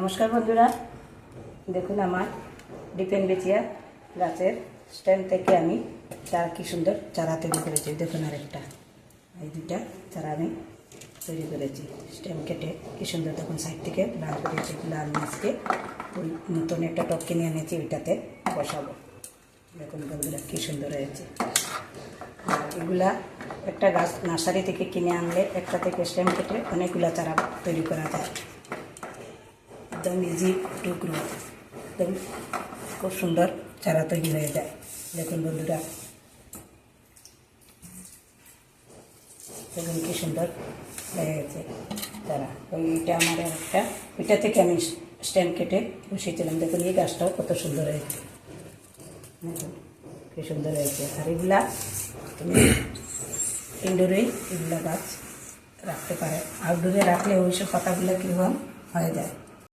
নমস্কার বন্ধুরা, দেখুন আমার ডিপেন বেচিয়া গাছের স্ট্যান্ড থেকে আমি চারা কি সুন্দর চারা তৈরি করেছি। দেখুন আরেকটা, এই দুইটা চারা আমি তৈরি করেছি স্টেম কেটে কি সুন্দর। দেখুন সাইড থেকে লাল করেছি, লাল মাছকে ওই নতুন একটা টপ কিনে এনেছি, ওইটাতে বসাবো। দেখুন বন্ধুরা কি সুন্দর হয়েছে। আর এগুলা একটা গাছ নার্সারি থেকে কিনে আনলে একটা থেকে স্টেম কেটে অনেকগুলা চারা তৈরি করা যায়। একদম ইজি টু গ্রো, একদম খুব সুন্দর চারা তৈরি হয়ে যায়। দেখুন বন্ধুরা, দেখুন কি সুন্দর হয়ে গেছে চারা। ওইটা আমার একটা, ওইটা থেকে আমি স্ট্যান্ড কেটে বসিয়েছিলাম। দেখুন এই গাছটাও কত সুন্দর হয়েছে, দেখুন কি সুন্দর হয়েছে। আর এগুলা তুমি ইনডোরে এগুলা গাছ রাখতে পারে, আউটডোরে রাখলে ওইসব পাতাগুলো কীরকম হয়ে যায়।